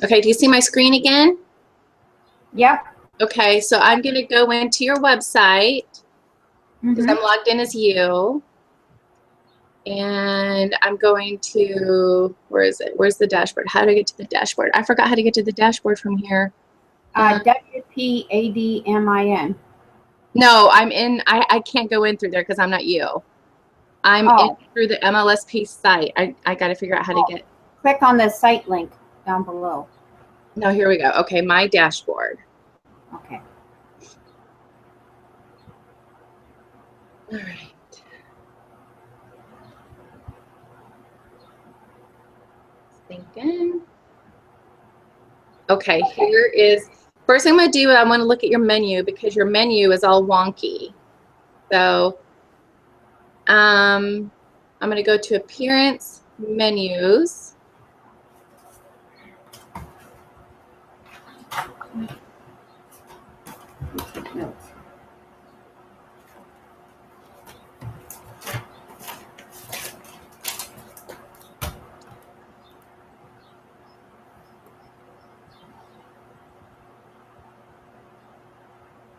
Okay, do you see my screen again? Yep. Okay, so I'm going to go into your website because I'm logged in as you. And I'm going to, where is it? Where's the dashboard? How do I get to the dashboard? I forgot how to get to the dashboard from here. WPADMIN. No, I can't go in through there because I'm not you. I'm in through the MLSP site. I got to figure out how to get. Click on the site link down below. No, here we go. Okay, my dashboard. Okay. All right. Thinking. Okay, here is, first thing I'm going to do, I want to look at your menu because your menu is all wonky. So I'm going to go to Appearance, Menus. Notes.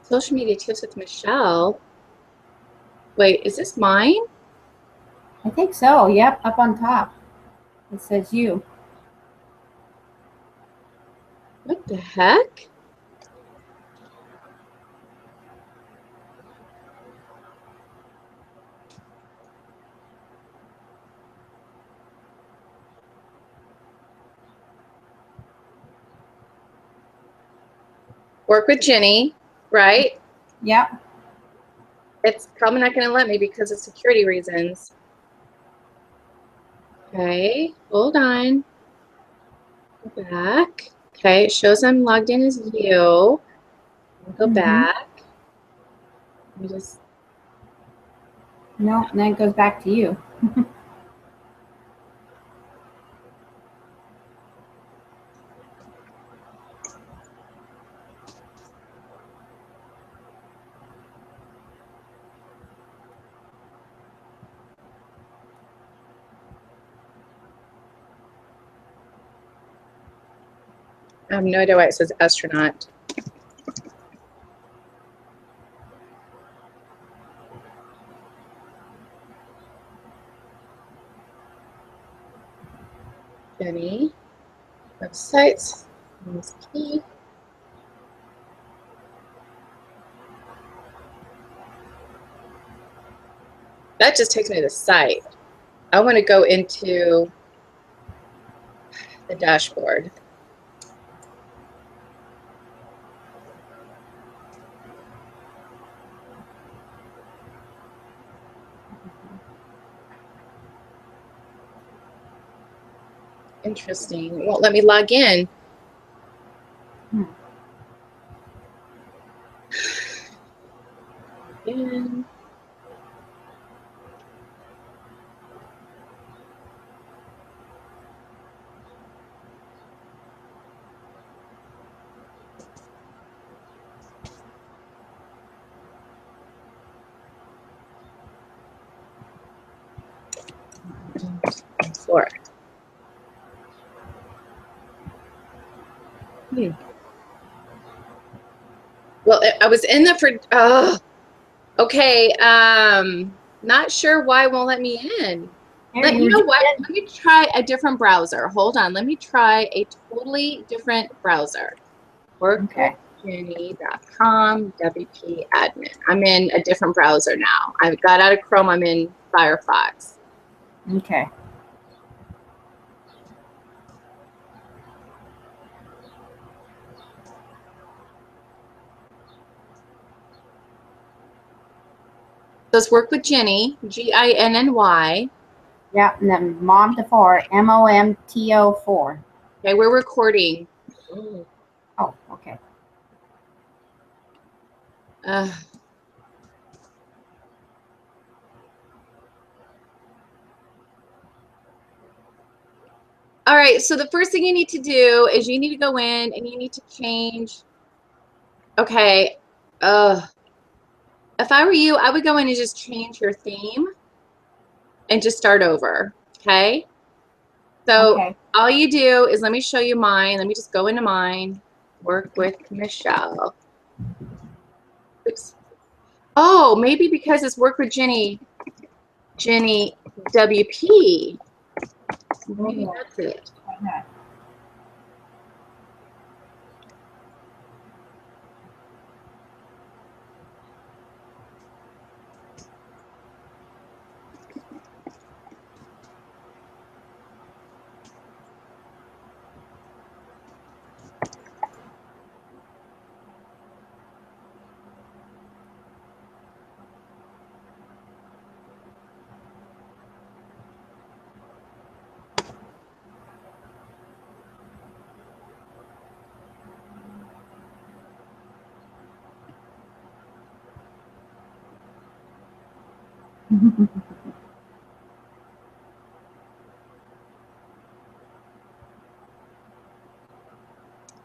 Social media tips with Michelle. Wait, is this mine? I think so. Yep, up on top. It says you. What the heck? Work with Jenny, right? Yep. It's probably not going to let me because of security reasons. Okay, hold on. Go back. Okay, it shows I'm logged in as you. I'll go back. Let me just. No, and then it goes back to you. I have no idea why it says astronaut. Jenny. Websites. Key. That just takes me to the site. I want to go into the dashboard. Interesting. It won't let me log in. Again. Four. Well, I was in the for. Okay. Not sure why it won't let me in. You know what? Let me try a different browser. Hold on. Let me try a totally different browser. Workwithjenny.com, WP admin. I'm in a different browser now. I got out of Chrome. I'm in Firefox. Okay. Let's work with Jenny, Ginny. Yep, and then MOMTO4, MOMTO4. Okay, we're recording. Oh, okay. All right, so the first thing you need to do is you need to go in and you need to change. Okay, if I were you, I would go in and just change your theme and just start over, okay? So Okay. all you do is, let me show you mine. Let me just go into mine. Work with Michelle. Oops. Oh, maybe because it's work with Jenny WP. Maybe that's it. Okay.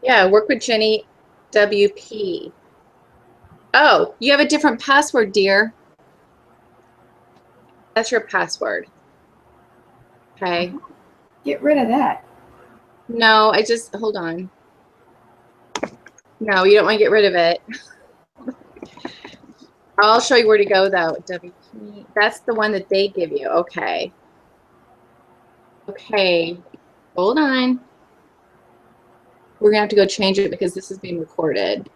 Yeah, work with Jenny WP. Oh, you have a different password, dear. That's your password. Okay. Get rid of that. No, I just, hold on. No, you don't want to get rid of it. I'll show you where to go though. WP. That's the one that they give you. Okay. Okay. Hold on. We're gonna have to go change it because this is being recorded.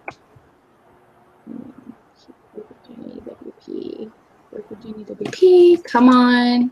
Jenny WP. Work with Jenny WP. Come on.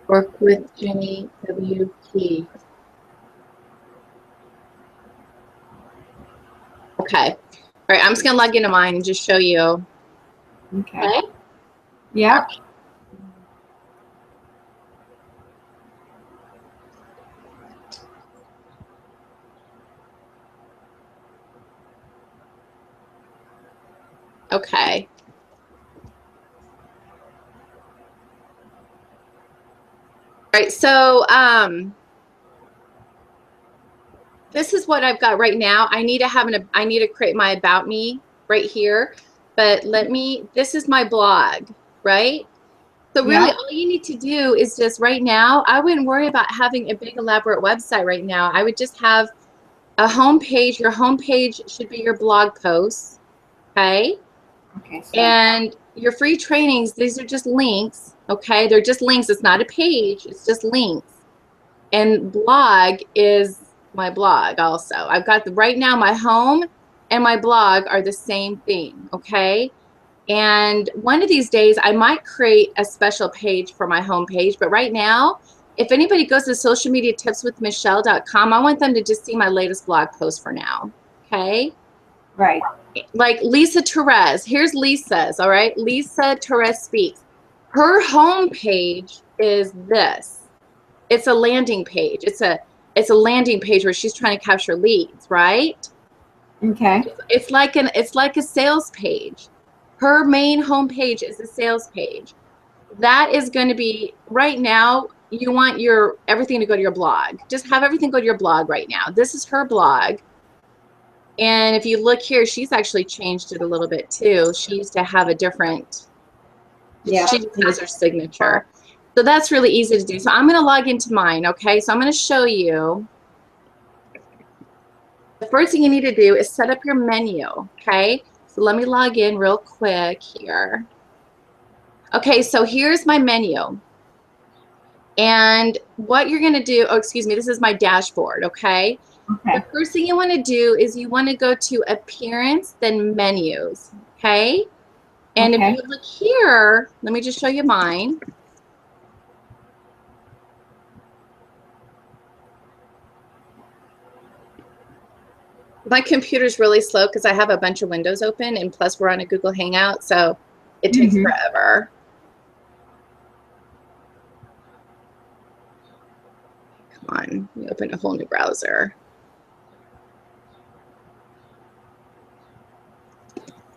Work with Jenny WP. Okay. All right, I'm just gonna log into mine and just show you. Okay. Okay. Yep. Okay. All right, so this is what I've got right now. I need to create my about me right here, but this is my blog, right? So really Yeah. all you need to do is just right now, I wouldn't worry about having a big elaborate website right now. I would just have a homepage. Your homepage should be your blog posts, okay? Okay. So. And your free trainings, these are just links, okay? They're just links. It's not a page, it's just links. And blog is my blog also. I've got right now my home and my blog are the same thing, okay? And one of these days I might create a special page for my homepage, but right now, if anybody goes to socialmediatipswithmichelle.com, I want them to just see my latest blog post for now, okay? Right. Like Lisa Therese, here's Lisa's, all right? Lisa Therese Speaks. Her homepage is this. It's a landing page. It's a landing page where she's trying to capture leads, right? Okay. It's like a sales page. Her main homepage is a sales page. That is going to be right now. You want your everything to go to your blog. Just have everything go to your blog right now. This is her blog. And if you look here, she's actually changed it a little bit too. She used to have a different, Yeah. she just has her signature. So that's really easy to do. So I'm going to log into mine, okay? So I'm going to show you. The first thing you need to do is set up your menu, okay? So let me log in real quick here. Okay, so here's my menu. And what you're going to do, oh, excuse me, this is my dashboard, okay? Okay. The first thing you want to do is you want to go to Appearance, then Menus, okay? And if Okay. you look here, let me just show you mine. My computer's really slow because I have a bunch of windows open, and plus we're on a Google Hangout, so it takes forever. Come on, let me open open a whole new browser.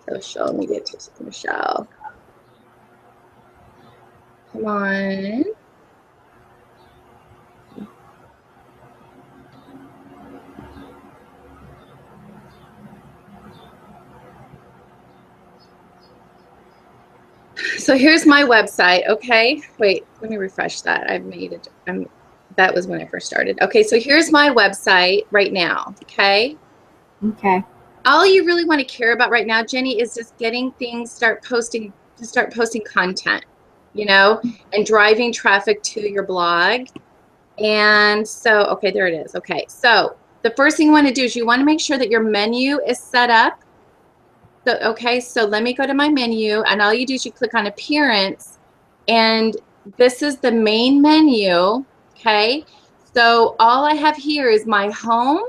So show me get tips with Michelle. Come on. So here's my website, okay? Wait, let me refresh that. I've made it, that was when I first started. Okay, so here's my website right now, okay? Okay. All you really want to care about right now, Jenny, is just getting things, start posting content, you know, and driving traffic to your blog. And so, okay, there it is. Okay, so the first thing you want to do is you want to make sure that your menu is set up. So, okay, so let me go to my menu, and all you do is you click on appearance, and this is the main menu, okay? So all I have here is my home.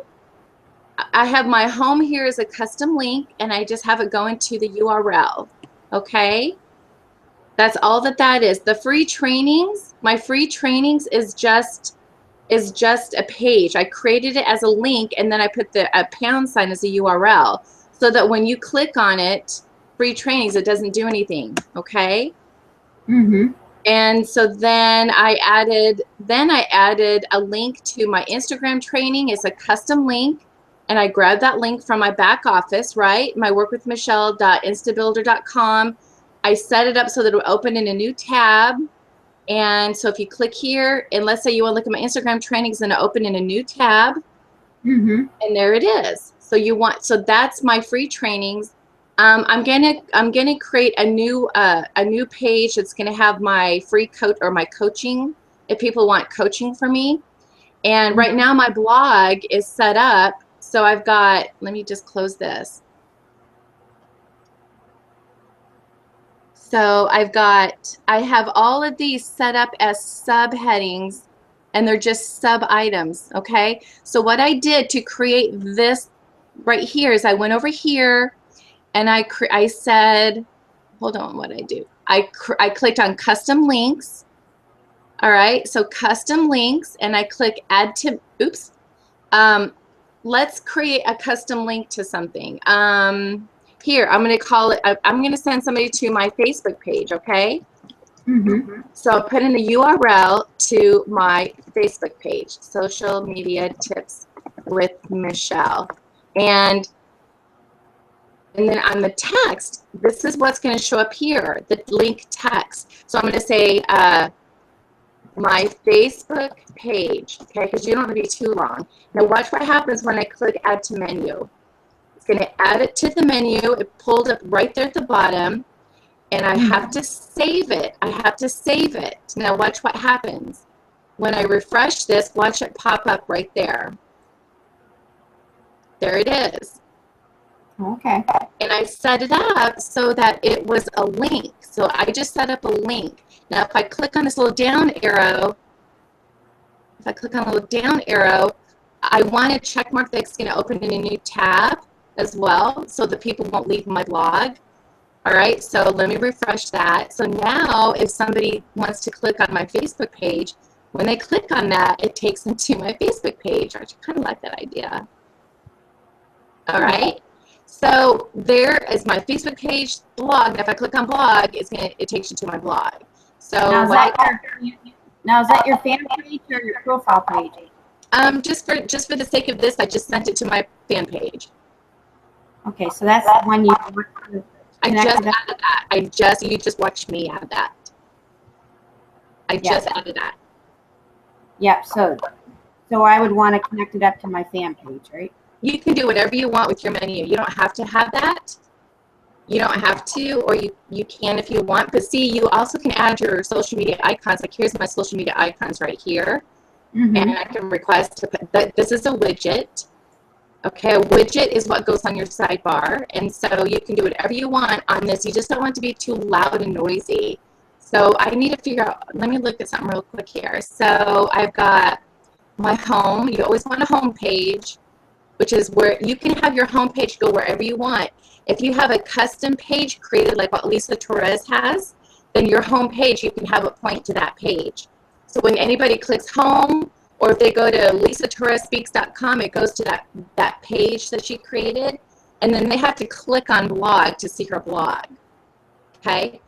I have my home here as a custom link, and I just have it going to the URL, okay? That's all that is. The free trainings, my free trainings is just a page. I created it as a link, and then I put a pound sign as a URL so that when you click on it, free trainings, it doesn't do anything, okay? Mm-hmm. And so then I added a link to my Instagram training. It's a custom link, and I grabbed that link from my back office, right? My workwithmichelle.instabuilder.com. I set it up so that it would open in a new tab. And so if you click here, and let's say you want to look at my Instagram trainings, and open in a new tab, and there it is. So that's my free trainings. I'm gonna create a new page that's gonna have my free coach or my coaching if people want coaching from me. And right now my blog is set up. So I've got, let me just close this. So I have all of these set up as subheadings, and they're just sub items, okay? So what I did to create this right here is I went over here, and I said, hold on, what I do? I clicked on custom links. All right, so custom links, and I click add to, oops. Let's create a custom link to something. Here, I'm going to call it, I'm going to send somebody to my Facebook page, okay? So I'll put in the URL to my Facebook page, Social Media Tips with Michelle. And then on the text, this is what's going to show up here, the link text. So I'm going to say my Facebook page, okay, because you don't want to be too long. Now watch what happens when I click add to menu. It's going to add it to the menu. It pulled up right there at the bottom, and I have to save it. I have to save it. Now watch what happens. When I refresh this, watch it pop up right there. There it is. Okay. And I set it up so that it was a link. So I just set up a link. Now if I click on this little down arrow, I want to check mark that it's going to open in a new tab as well, so that people won't leave my blog. All right, so let me refresh that. So now if somebody wants to click on my Facebook page, when they click on that, it takes them to my Facebook page. I kind of like that idea. All right, so there is my Facebook page, blog. Now if I click on blog, it takes you to my blog. So now is that your fan page or your profile page? Just for the sake of this, I just sent it to my fan page. Okay, so that's the one you. I just added that. You just watched me add that. I just added that. Yep. So I would want to connect it up to my fan page, right? You can do whatever you want with your menu. You don't have to have that. You don't have to, or you can if you want. But see, you also can add your social media icons. Like here's my social media icons right here. And I can request to put that. This is a widget. Okay, a widget is what goes on your sidebar, and so you can do whatever you want on this. You just don't want it to be too loud and noisy. So I need to figure out, let me look at something real quick here. So I've got my home. You always want a home page, which is where you can have your home page go wherever you want. If you have a custom page created like what Lisa Torres has, then your home page, you can have it point to that page. So when anybody clicks home, or if they go to lisatorresspeaks.com, it goes to that page that she created, and then they have to click on blog to see her blog. Okay.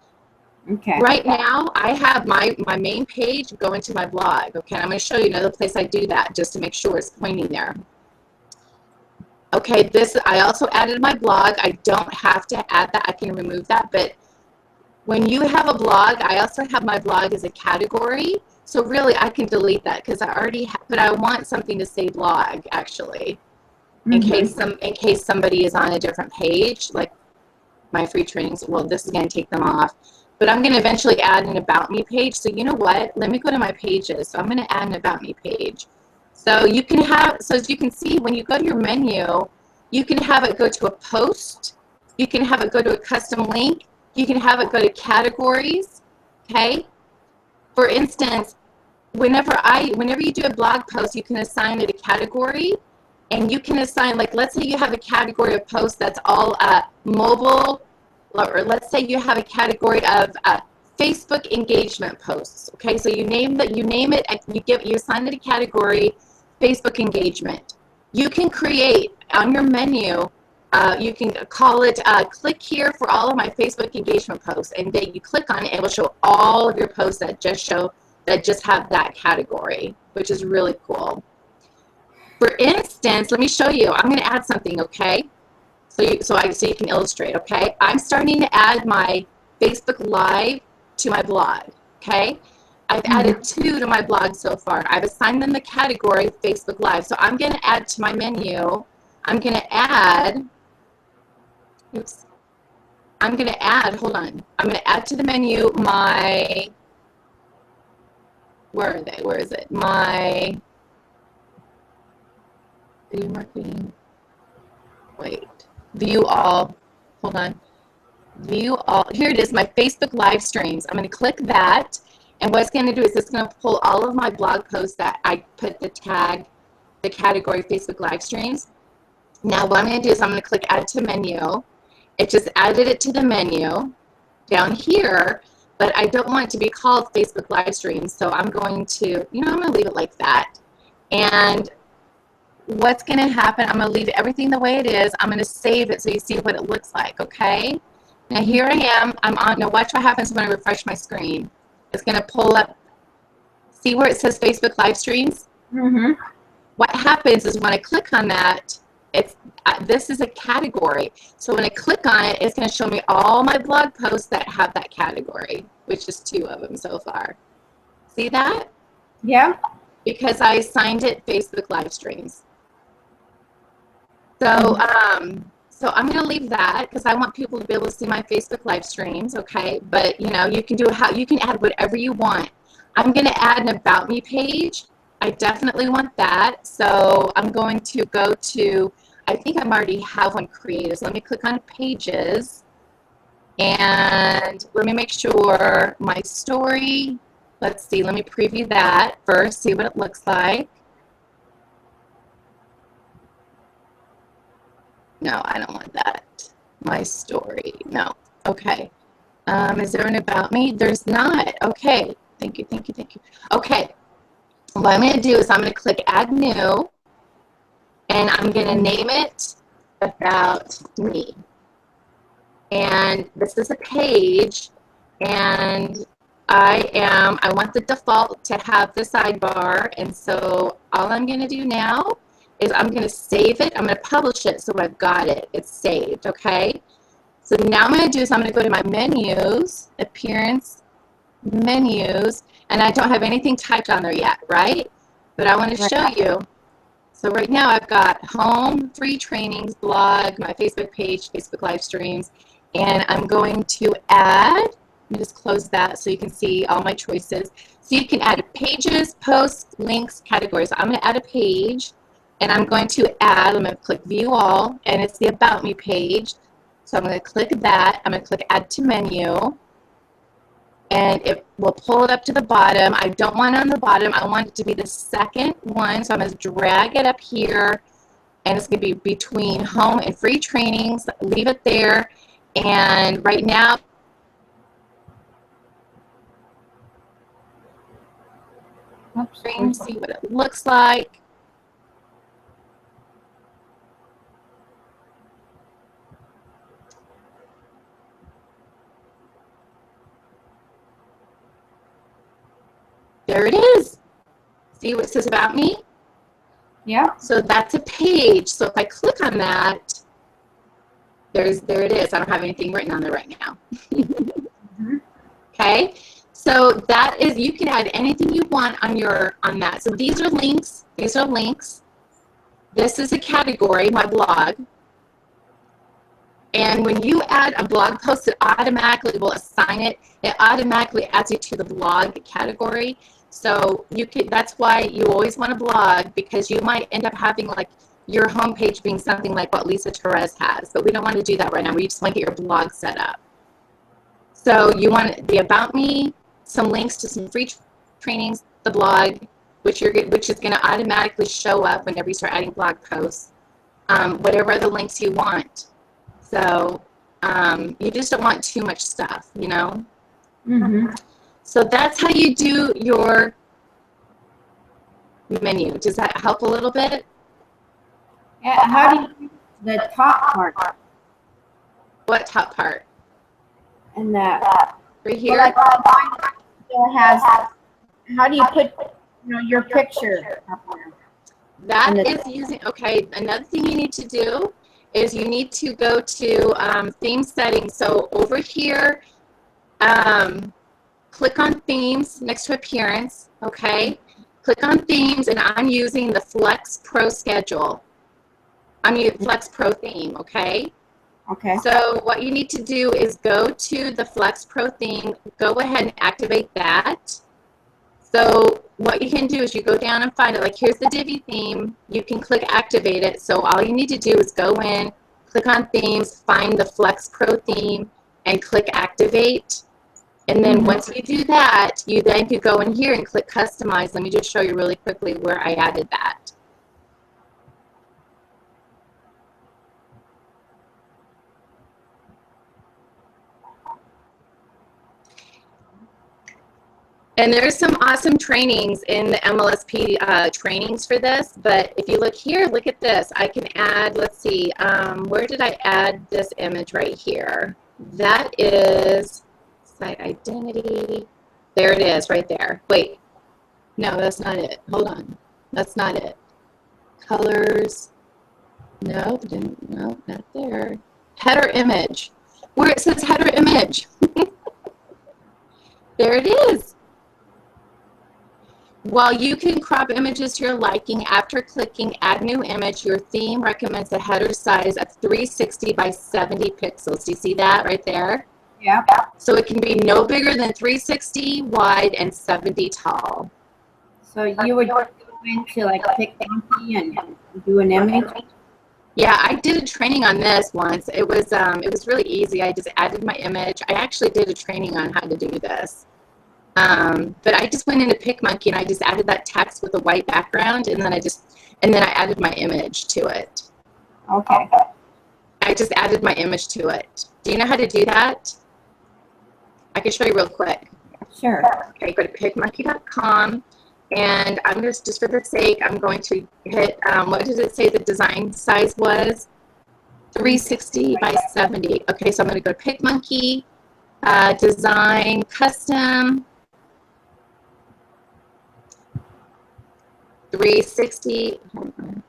Okay. Right now, I have my main page going to my blog. Okay, I'm going to show you another place I do that just to make sure it's pointing there. Okay, I also added my blog. I don't have to add that. I can remove that. But when you have a blog, I also have my blog as a category. So really, I can delete that because I already have, but I want something to say blog actually, in case somebody is on a different page, like my free trainings. Well, this is going to take them off. But I'm going to eventually add an About Me page. So you know what? Let me go to my pages. So I'm going to add an About Me page. So you can have, so as you can see, when you go to your menu, you can have it go to a post. You can have it go to a custom link. You can have it go to categories. Okay. For instance, whenever you do a blog post, you can assign it a category, and you can assign, like, let's say you have a category of posts that's all mobile, or let's say you have a category of Facebook engagement posts. Okay, so you name it, you assign it a category, Facebook engagement. You can create on your menu. You can call it click here for all of my Facebook engagement posts, and then you click on it, it will show all of your posts that just have that category, which is really cool. For instance, let me show you. I'm going to add something, okay? So you can illustrate, okay? I'm starting to add my Facebook Live to my blog, okay? I've added 2 to my blog so far. I've assigned them the category Facebook Live. So I'm going to add to my menu. I'm going to add, hold on. I'm going to add to the menu my, where are they? Where is it? My video marketing. Wait. View all. Hold on. View all. Here it is, my Facebook live streams. I'm going to click that. And what it's going to do is it's going to pull all of my blog posts that I put the category Facebook live streams. Now what I'm going to do is I'm going to click add to menu. It just added it to the menu down here, but I don't want it to be called Facebook live streams. So I'm going to, I'm going to leave it like that. And what's going to happen, I'm going to leave everything the way it is. I'm going to save it so you see what it looks like, okay? Now here I am. I'm on. Now watch what happens when I refresh my screen. It's going to pull up. See where it says Facebook live streams? What happens is when I click on that, this is a category. So when I click on it, it's going to show me all my blog posts that have that category, which is 2 of them so far. See that? Yeah. Because I assigned it Facebook live streams. So, so I'm going to leave that because I want people to be able to see my Facebook live streams, okay? But, you can add whatever you want. I'm going to add an About Me page. I definitely want that. So I'm going to go to, I think I already have one created. So let me click on Pages. And let me make sure my story, let's see, let me preview that first, see what it looks like. No, I don't want that. My story, no. Okay. Is there an About Me? There's not. Okay. Thank you. Okay. What I'm going to do is I'm going to click Add New, and I'm going to name it About Me. And this is a page, and I want the default to have the sidebar, and so all I'm going to do now is I'm going to save it. I'm going to publish it so I've got it. It's saved, okay? So now I'm going to do is I'm going to go to my menus, appearance, menus, and I don't have anything typed on there yet, right? But I want to show you. So right now I've got home, free trainings, blog, my Facebook page, Facebook live streams, and I'm going to add, let me just close that so you can see all my choices. So you can add pages, posts, links, categories. I'm going to add a page, and I'm going to add, I'm going to click View All, and it's the About Me page. So I'm going to click that. I'm going to click Add to Menu, and it will pull it up to the bottom. I don't want it on the bottom. I want it to be the second one. So I'm going to drag it up here, and it's going to be between home and free trainings. Leave it there. And right now, Oops. See what it looks like. There it is. See what it says about me? Yeah. So that's a page. So if I click on that, there it is. I don't have anything written on there right now. Okay. So that is, you can add anything you want on that. So these are links. These are links. This is a category, my blog. And when you add a blog post, it automatically will assign it. It automatically adds you to the blog category. So that's why you always want to blog, because you might end up having like your homepage being something like what Lisa Therese has. But we don't want to do that right now. We just want to get your blog set up. So you want the About Me, some links to some free trainings, the blog, which is going to automatically show up whenever you start adding blog posts, whatever other links you want. So you just don't want too much stuff, you know? So that's how you do your menu. Does that help a little bit? Yeah, how do you the top part? What top part? And that Right here? Well, like, still has, how do you put your picture up there? That is using, okay, another thing you need to do is you need to go to theme settings. So over here, click on themes next to appearance, okay? Click on themes, and I'm using the Flex Pro schedule. I'm using Flex Pro theme, okay? Okay. So what you need to do is go to the Flex Pro theme, go ahead and activate that. So what you can do is you go down and find it. Like here's the Divi theme. You can click activate it. So all you need to do is go in, click on themes, find the Flex Pro theme, and click activate. And then once you do that, you then could go in here and click customize. Let me just show you really quickly where I added that. And there's some awesome trainings in the MLSP trainings for this, but if you look here, look at this. I can add, let's see, where did I add this image right here? That is site identity. There it is right there. Wait, no, that's not it. Hold on. That's not it. Colors. No, no, not there. Header image. Where it says header image. There it is. While you can crop images to your liking, after clicking Add New Image, your theme recommends a header size of 360 by 70 pixels. Do you see that right there? Yeah. So it can be no bigger than 360 wide and 70 tall. So you would go into like PicMonkey and do an image? Yeah, I did a training on this once. It was really easy. I just added my image. I actually did a training on how to do this. But I just went into PicMonkey and I just added that text with a white background, and then I added my image to it. Okay. I just added my image to it. Do you know how to do that? I can show you real quick. Sure. Okay, go to picmonkey.com, and I'm just for the sake, I'm going to hit, what did it say the design size was? 360 by 70. Okay, so I'm going to go to PicMonkey, design, custom, 360. Hold on.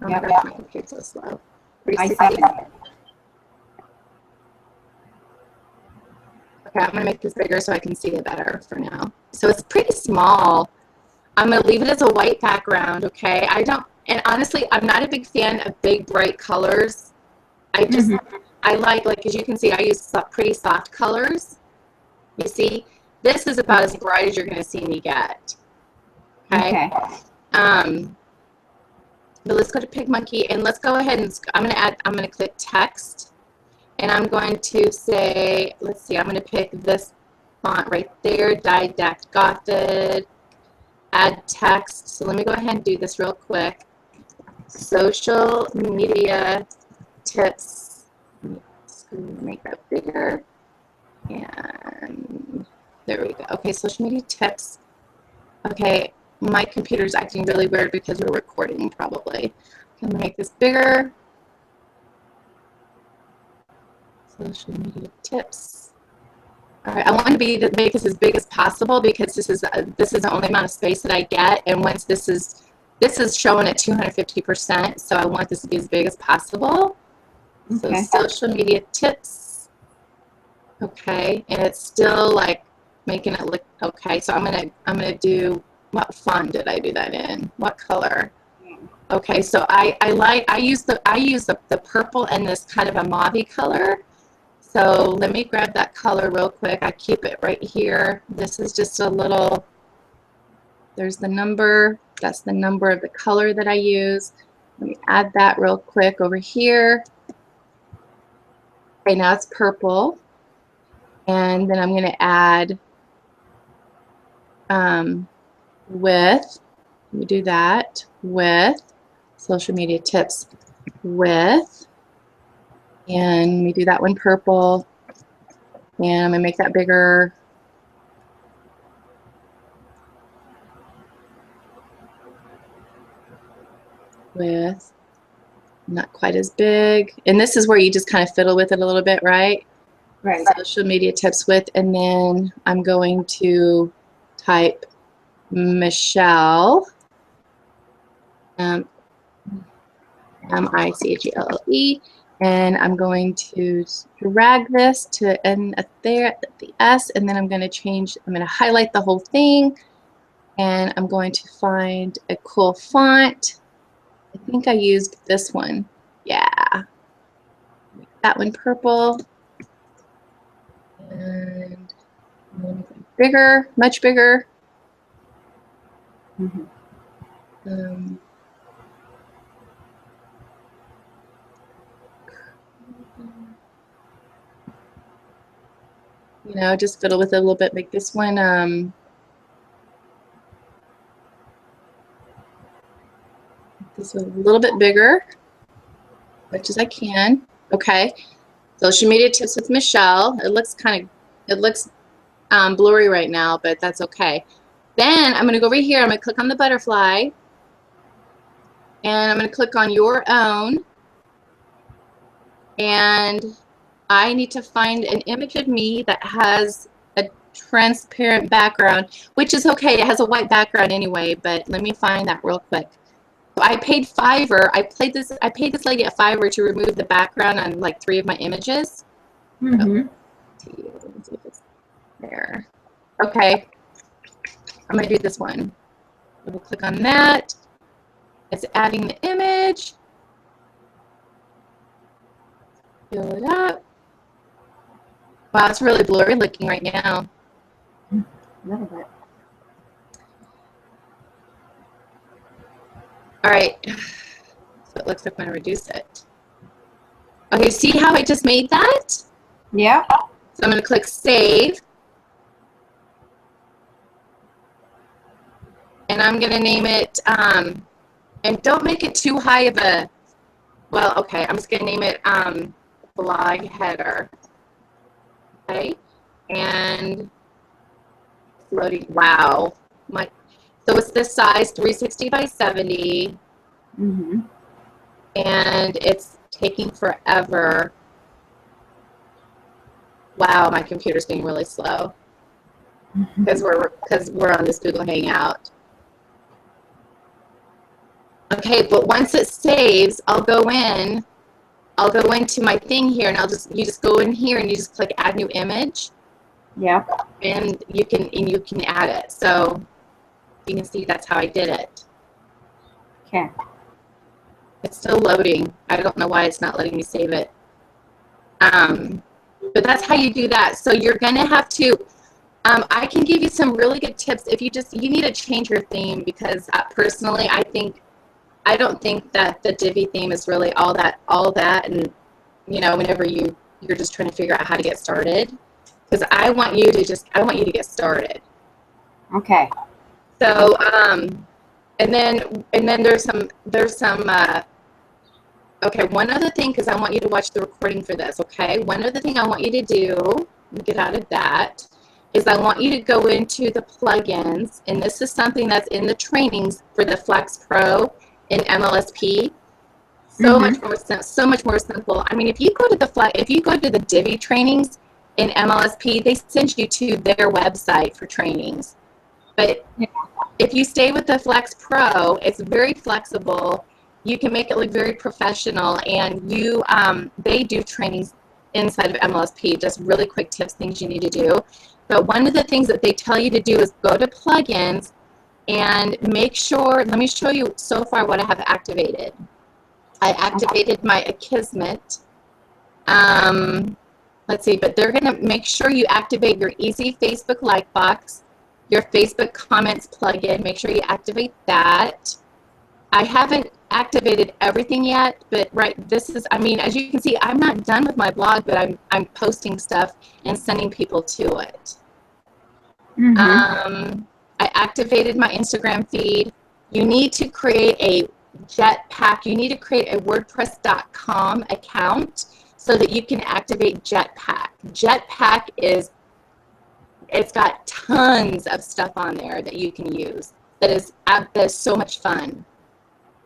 Oh my gosh, my computer's so slow. 360. Okay, I'm going to make this bigger so I can see it better for now. So it's pretty small. I'm going to leave it as a white background, okay? And honestly, I'm not a big fan of big, bright colors. I like, as you can see, I use pretty soft colors. You see, this is about as bright as you're going to see me get. Okay. But let's go to PicMonkey and let's go ahead and I'm going to click text, and I'm going to say, let's see, I'm going to pick this font right there, Didact Gothic, add text. So let me go ahead and do this real quick. Social media tips. Make that bigger. And there we go. Okay, social media tips. Okay, my computer's acting really weird because we're recording probably. I'm gonna make this bigger. Social media tips. All right, I want to make this as big as possible because this is the only amount of space that I get, and once this is showing at 250%, so I want this to be as big as possible. Okay. So social media tips. Okay, and it's still like making it look okay. So I'm gonna do, what font did I do that in? What color? Okay, so I use the purple and this kind of a mauve color. So let me grab that color real quick. I keep it right here. This is just a little, there's the number. That's the number of the color that I use. Let me add that real quick over here. Okay, now it's purple. And then I'm going to add with, let me do that, with social media tips with, and let me do that one purple, and I'm going to make that bigger. With, not quite as big. And this is where you just kind of fiddle with it a little bit, right? Right. Social media tips with, and then I'm going to type Michelle, M-I-C-H-E-L-L-E, and I'm going to drag this to end at there at the S, and then I'm going to highlight the whole thing, and I'm going to find a cool font. I think I used this one. Yeah. That one purple. And bigger, much bigger. Mm-hmm. You know, just fiddle with it a little bit. Make this one this one a little bit bigger, as much as I can. Okay. Social media tips with Michelle. It looks blurry right now, but that's okay. Then I'm going to go over here. I'm going to click on the butterfly, and I'm going to click on your own, and I need to find an image of me that has a transparent background, which is okay. It has a white background anyway, but let me find that real quick. So I paid Fiverr. I paid this lady at Fiverr to remove the background on like 3 of my images. Mm-hmm. Let's see if it's there. Okay. I'm going to do this one. We'll click on that. It's adding the image. Fill it up. Wow, it's really blurry looking right now. A little bit. All right. So it looks like I'm going to reduce it. Okay, see how I just made that? Yeah. So I'm going to click Save. And I'm going to name it, and don't make it too high of a, well, okay, I'm just going to name it blog header. Okay, and loading, wow. So it's this size, 360 by 70. Mm-hmm. And it's taking forever. Wow, my computer's being really slow because we're on this Google Hangout. Okay, but once it saves, I'll go into my thing here, and you just go in here and you just click Add New Image. Yeah. And you can add it. So you can see that's how I did it. Okay. It's still loading. I don't know why it's not letting me save it. But that's how you do that. So you're gonna have to. I can give you some really good tips if you need to change your theme, because personally I don't think that the Divi theme is really all that, and you know, whenever you're just trying to figure out how to get started, because I want you to get started. Okay. So and then there's some okay, one other thing, because I want you to watch the recording for this. Okay, one other thing I want you to do, get out of that, is I want you to go into the plugins, and this is something that's in the trainings for the Flex Pro in MLSP. So much more, so much more simple. I mean, if you go to the Divi trainings in MLSP, they send you to their website for trainings. But if you stay with the Flex Pro, it's very flexible. You can make it look very professional, and they do trainings inside of MLSP, just really quick tips, things you need to do. But one of the things that they tell you to do is go to plugins and make sure, let me show you so far what I have activated. I activated my Akismet. Let's see, but they're going to make sure you activate your Easy Facebook Like Box, your Facebook Comments plugin. Make sure you activate that. I haven't activated everything yet, but this is, I mean, as you can see, I'm not done with my blog, but I'm posting stuff and sending people to it. I activated my Instagram feed. You need to create a Jetpack. You need to create a WordPress.com account so that you can activate Jetpack. Jetpack it's got tons of stuff on there that you can use. That is so much fun.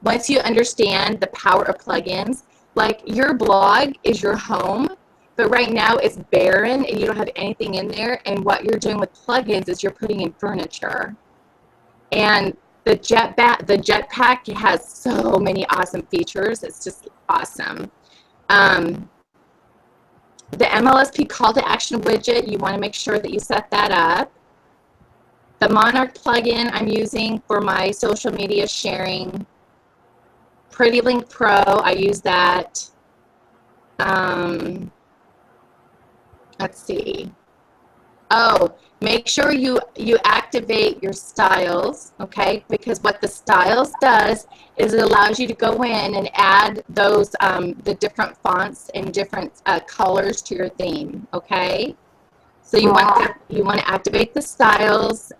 Once you understand the power of plugins, like your blog is your home, but right now it's barren and you don't have anything in there, and what you're doing with plugins is you're putting in furniture. And the Jetpack has so many awesome features. It's just awesome. The MLSP call to action widget, you want to make sure that you set that up. The Monarch plugin I'm using for my social media sharing. Pretty Link Pro, I use that. Let's see. Oh, make sure you activate your styles, okay? Because what the styles does is it allows you to go in and add those the different fonts and different colors to your theme, okay? So you want to activate the styles,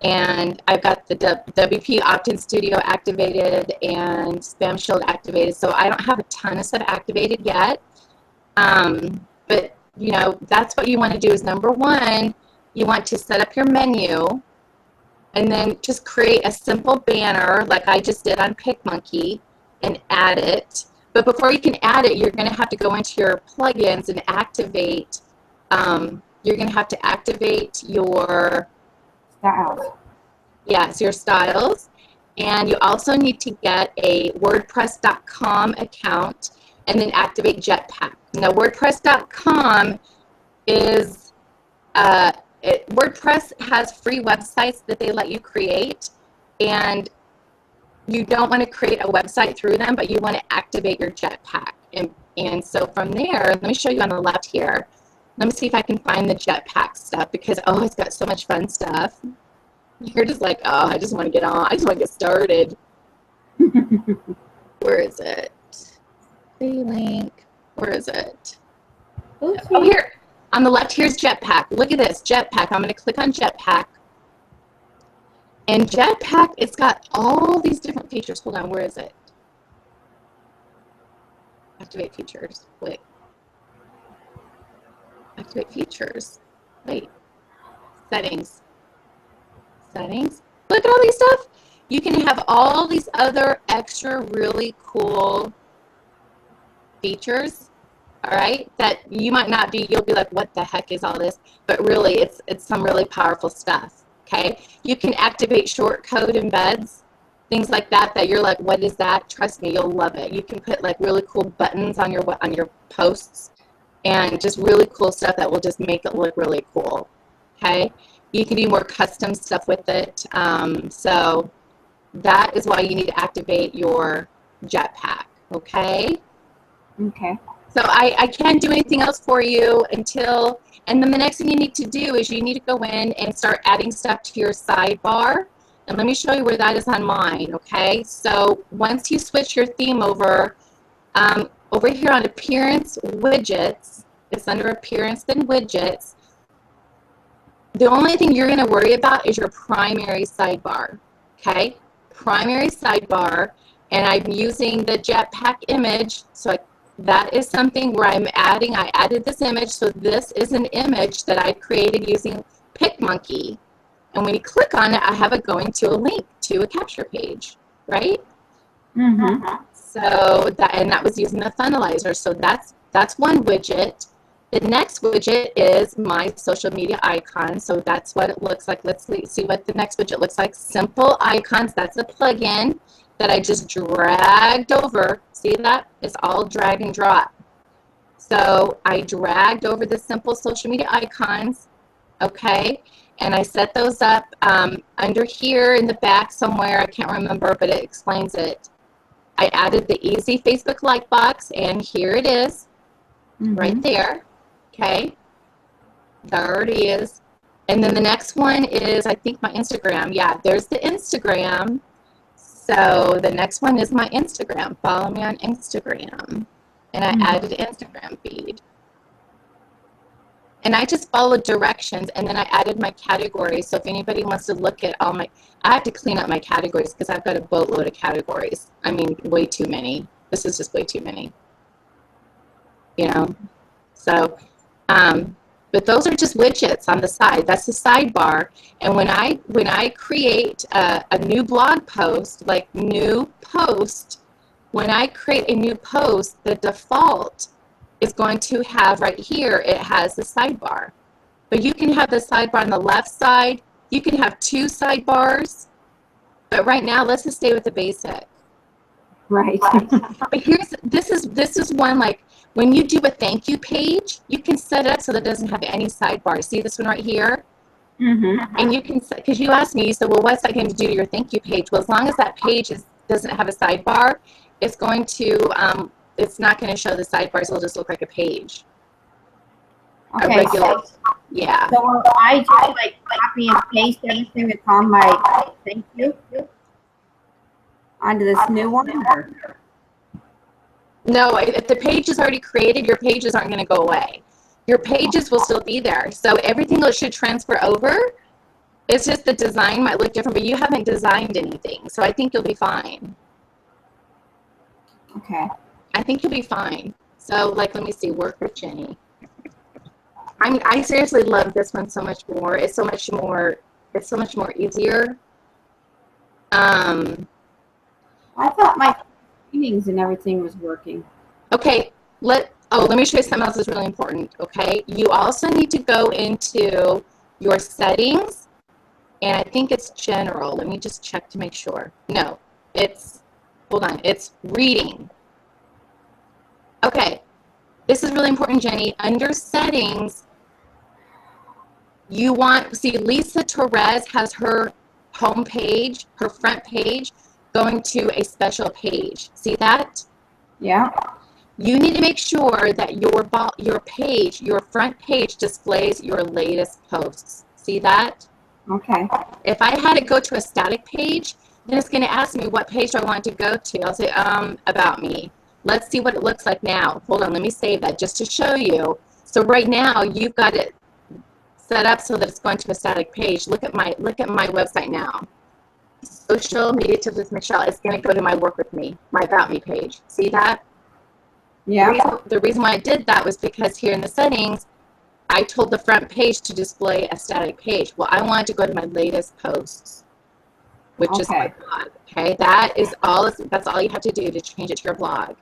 and I've got the WP Opt-in Studio activated and Spam Shield activated. So I don't have a ton of stuff activated yet, but you know, that's what you want to do is number one, you want to set up your menu and then just create a simple banner like I just did on PicMonkey and add it. But before you can add it, you're going to have to go into your plugins and activate, you're going to have to activate your styles. Yes, your styles. And you also need to get a WordPress.com account and then activate Jetpack. Now, WordPress.com is, WordPress has free websites that they let you create, and you don't want to create a website through them, but you want to activate your Jetpack. And so from there, let me show you on the left here. Let me see if I can find the Jetpack stuff because, oh, it's got so much fun stuff. You're just like, oh, I just want to get on. I just want to get started. Where is it? Link. Where is it? Oops. Oh, here. On the left, here's Jetpack. Look at this, Jetpack. I'm going to click on Jetpack. And Jetpack, it's got all these different features. Hold on, where is it? Activate features. Wait. Activate features. Wait. Settings. Settings. Look at all these stuff. You can have all these other extra really cool features, all right, that you might not be, you'll be like, what the heck is all this? But really, it's some really powerful stuff, okay? You can activate short code embeds, things like that, that you're like, what is that? Trust me, you'll love it. You can put like really cool buttons on your posts and just really cool stuff that will just make it look really cool, okay? You can do more custom stuff with it. So that is why you need to activate your Jetpack, okay? Okay. So I can't do anything else for you until, and then the next thing you need to do is you need to go in and start adding stuff to your sidebar. And let me show you where that is on mine, okay? So once you switch your theme over, over here on Appearance Widgets, it's under Appearance then Widgets, the only thing you're going to worry about is your primary sidebar, okay? Primary sidebar, and I'm using the Jetpack image, so that is something where I added this image. So this is an image that I created using PicMonkey. And when you click on it, I have it going to a link to a capture page, right? Mm-hmm. So that was using the funnelizer. So that's one widget. The next widget is my social media icon. So that's what it looks like. Let's see what the next widget looks like. Simple icons. That's a plugin that I just dragged over. See that? It's all drag and drop. So I dragged over the simple social media icons. Okay. And I set those up under here in the back somewhere. I can't remember, but it explains it. I added the easy Facebook like box, and here it is, right there. Okay, there it is. And then the next one is, I think, my Instagram. Yeah, there's the Instagram. So the next one is my Instagram. Follow me on Instagram. And I added Instagram feed. And I just followed directions, and then I added my categories. So if anybody wants to look at all my, I have to clean up my categories because I've got a boatload of categories. I mean, way too many. This is just way too many. You know? So, but those are just widgets on the side. That's the sidebar. And when I create a new blog post, like new post, when I create a new post, the default is going to have right here, it has the sidebar. But you can have the sidebar on the left side. You can have two sidebars. But right now, let's just stay with the basic. Right. But this is one, like when you do a thank you page, you can set it up so that it doesn't have any sidebars. See this one right here? And you can, because you asked me, you said, well, what's that going to do to your thank you page? Well, as long as that page doesn't have a sidebar, it's going to, it's not going to show the sidebars. It'll just look like a page. Okay. Yeah. So I just like copy and paste everything that's on my thank you onto this new one? Or? No, if the page is already created, your pages aren't going to go away. Your pages will still be there. So everything should transfer over. It's just the design might look different, but you haven't designed anything. So I think you'll be fine. Okay. I think you'll be fine. So, like, let me see, work with Jenny. I seriously love this one so much more. It's so much more easier. I thought my trainings and everything was working. Okay, let me show you something else that's really important, okay? You also need to go into your settings, and I think it's general. Let me just check to make sure. No, hold on, it's reading. Okay, this is really important, Jenny. Under settings, you want, see, Lisa Torres has her home page, her front page, going to a special page. See that? Yeah. You need to make sure that your page, your front page, displays your latest posts. See that? Okay. If I had it go to a static page, then it's going to ask me what page do I want to go to. I'll say, about me. Let's see what it looks like now. Hold on, let me save that just to show you. So right now, you've got it set up so that it's going to a static page. Look at my website now. Social Media Tips with Michelle. It's going to go to my Work With Me, my About Me page. See that? Yeah. The reason why I did that was because here in the settings, I told the front page to display a static page. Well, I wanted to go to my latest posts, which is my blog. Okay, that's all you have to do to change it to your blog.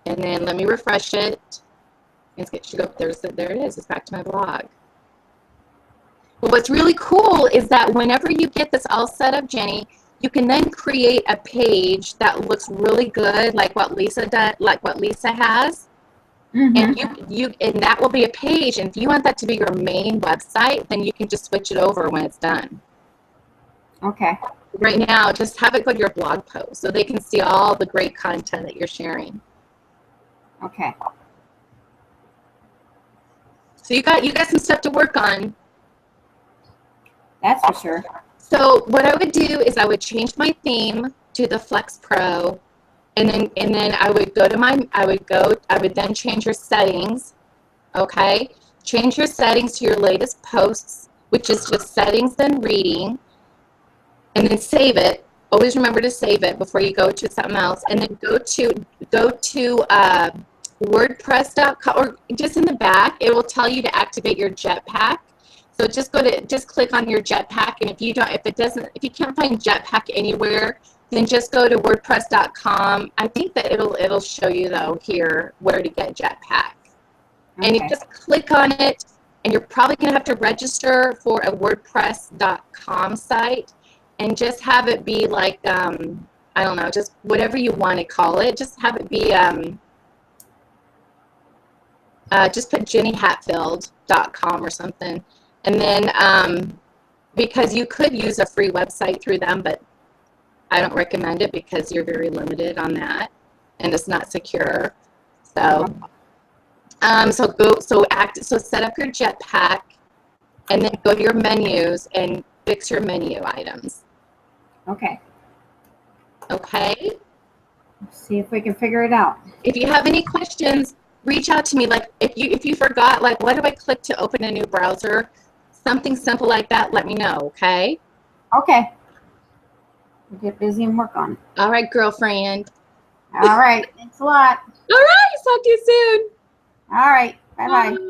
And then let me refresh it. There it is. It's back to my blog. But what's really cool is that whenever you get this all set up, Jenny, you can then create a page that looks really good, like what Lisa does, like what Lisa has. And and that will be a page. And if you want that to be your main website, then you can just switch it over when it's done. Okay. Right now, just have it go to your blog post so they can see all the great content that you're sharing. Okay. So you got some stuff to work on. That's for sure. So what I would do is I would change my theme to the Flex Pro, and then I would then change your settings. Okay, change your settings to your latest posts, which is just settings and reading, and then save it. Always remember to save it before you go to something else, and then go to WordPress.com, or just in the back, it will tell you to activate your Jetpack. So just click on your Jetpack, and if you can't find Jetpack anywhere, then just go to WordPress.com. I think that it'll show you though here where to get Jetpack. Okay. And you just click on it, and you're probably going to have to register for a WordPress.com site, and just have it be like, I don't know, just whatever you want to call it. Just have it be, just put jennyhatfield.com or something. And then, because you could use a free website through them, but I don't recommend it because you're very limited on that, and it's not secure. So, so set up your Jetpack, and then go to your menus and fix your menu items. Okay. Okay. Let's see if we can figure it out. If you have any questions, reach out to me. Like if you forgot, like, what do I click to open a new browser? Something simple like that, let me know, okay? Okay. We'll get busy and work on it. All right, girlfriend. All right. Thanks a lot. All right, talk to you soon. All right. Bye-bye. Bye.